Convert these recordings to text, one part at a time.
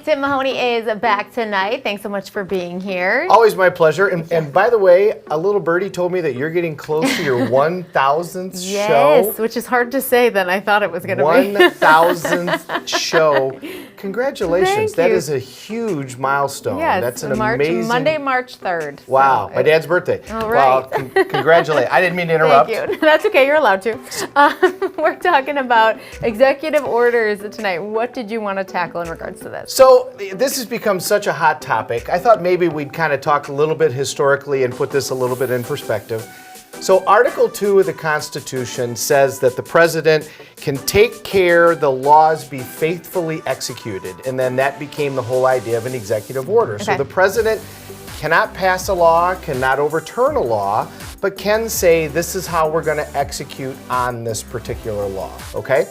Tim Mahoney is back tonight. Thanks so much for being here. Always my pleasure. And by the way, a little birdie told me that you're getting close to your 1,000th show. Yes, which is hard to say than I thought it was going to be. 1,000th show. Congratulations. Thank That you. is a huge milestone. Yes, That's an amazing... Monday, March 3rd. Wow, So my dad's birthday. All right. Well, congratulations. I didn't mean to interrupt. Thank you. That's okay. You're allowed to. We're talking about executive orders tonight. What did you want to tackle in regards to this? So this has become such a hot topic. I thought maybe we'd kind of talk a little bit historically and put this a little bit in perspective. So Article 2 of the Constitution says that the president can take care the laws be faithfully executed, and then that became the whole idea of an executive order. So Okay. the president cannot pass a law, cannot overturn a law, but can say this is how we're going to execute on this particular law, okay?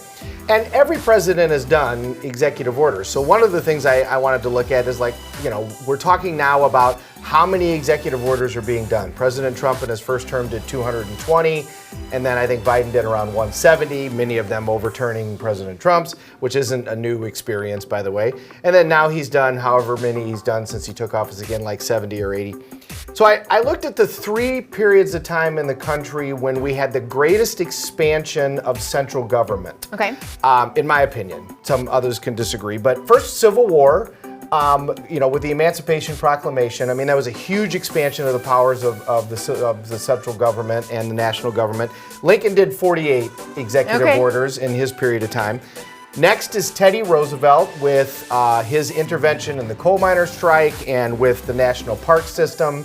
And every president has done executive orders. So one of the things I wanted to look at is, like, you know, we're talking now about how many executive orders are being done. President Trump in his first term did 220, and then I think Biden did around 170, many of them overturning President Trump's, which isn't a new experience, by the way. And then now he's done however many he's done since he took office again, like 70 or 80. So I looked at the 3 periods of time in the country when we had the greatest expansion of central government. Okay. In my opinion. Some others can disagree. But first, Civil War, you know, with the Emancipation Proclamation, I mean, that was a huge expansion of the powers of the central government and the national government. Lincoln did 48 executive orders in his period of time. Next is Teddy Roosevelt with his intervention in the coal miner strike and with the national park system.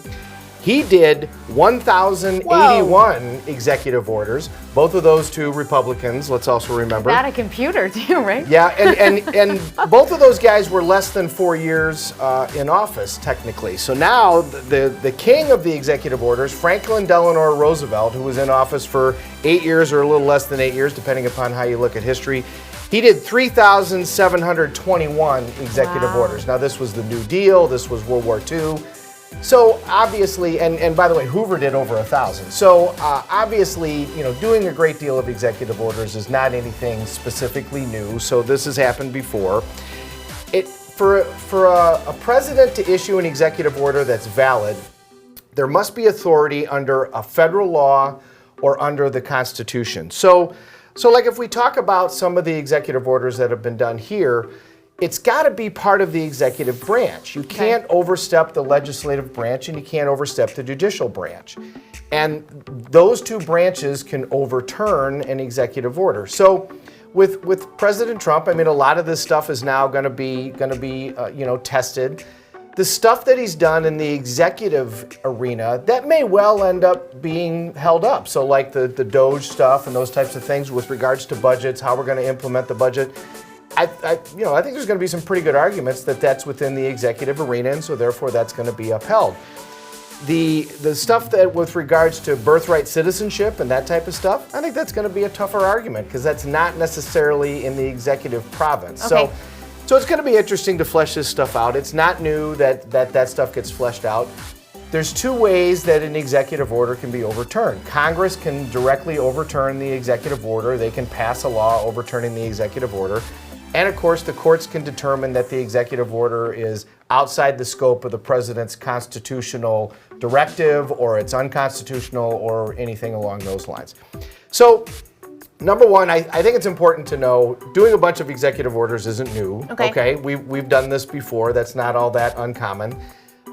He did 1,081 executive orders, both of those to Republicans, let's also remember. Not a computer, too, right? Yeah, and both of those guys were less than 4 years in office, technically. So now the king of the executive orders, Franklin Delano Roosevelt, who was in office for 8 years or a little less than 8 years, depending upon how you look at history, he did 3,721 executive orders. Now, this was the New Deal, this was World War II. So obviously, and by the way, Hoover did over 1,000. So obviously, you know, doing a great deal of executive orders is not anything specifically new. So this has happened before. For a president to issue an executive order that's valid, there must be authority under a federal law or under the Constitution. So like if we talk about some of the executive orders that have been done here, it's got to be part of the executive branch. You can't overstep the legislative branch and you can't overstep the judicial branch. And those two branches can overturn an executive order. So with President Trump, I mean, a lot of this stuff is now going to be you know, tested. The stuff that he's done in the executive arena, that may well end up being held up. So like the DOGE stuff and those types of things with regards to budgets, how we're going to implement the budget. I think there's going to be some pretty good arguments that that's within the executive arena, and so therefore that's going to be upheld. The stuff that with regards to birthright citizenship and that type of stuff, I think that's going to be a tougher argument because that's not necessarily in the executive province. Okay. So it's going to be interesting to flesh this stuff out. It's not new that stuff gets fleshed out. There's 2 ways that an executive order can be overturned. Congress can directly overturn the executive order. They can pass a law overturning the executive order. And of course, the courts can determine that the executive order is outside the scope of the president's constitutional directive, or it's unconstitutional, or anything along those lines. So, number one, I think it's important to know doing a bunch of executive orders isn't new. Okay? We've done this before. That's not all that uncommon.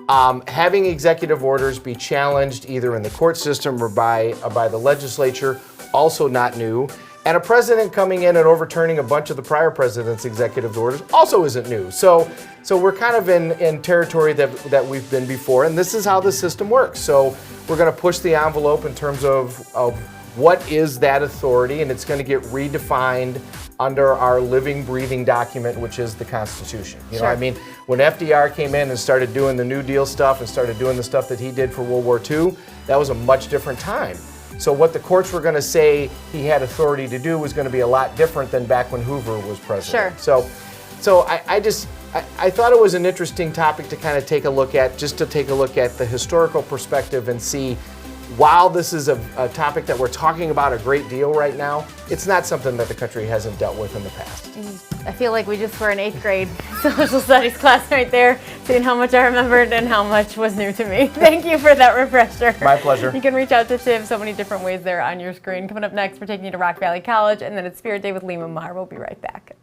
Having executive orders be challenged either in the court system or by the legislature, also not new. And a president coming in and overturning a bunch of the prior president's executive orders also isn't new. So we're kind of in territory that we've been before, and this is how the system works. So we're going to push the envelope in terms of what is that authority, and it's going to get redefined under our living, breathing document, which is the Constitution. You know, I mean, when FDR came in and started doing the New Deal stuff and started doing the stuff that he did for World War II, that was a much different time. So what the courts were going to say he had authority to do was going to be a lot different than back when Hoover was president. So I thought it was an interesting topic to kind of take a look at, just to take a look at the historical perspective and see, while this is a topic that we're talking about a great deal right now, it's not something that the country hasn't dealt with in the past. I feel like we just were in 8th grade social studies class right there, seeing how much I remembered and how much was new to me. Thank you for that refresher. My pleasure. You can reach out to Tim so many different ways there on your screen. Coming up next, we're taking you to Rock Valley College, and then it's Spirit Day with Lima Maher. We'll be right back.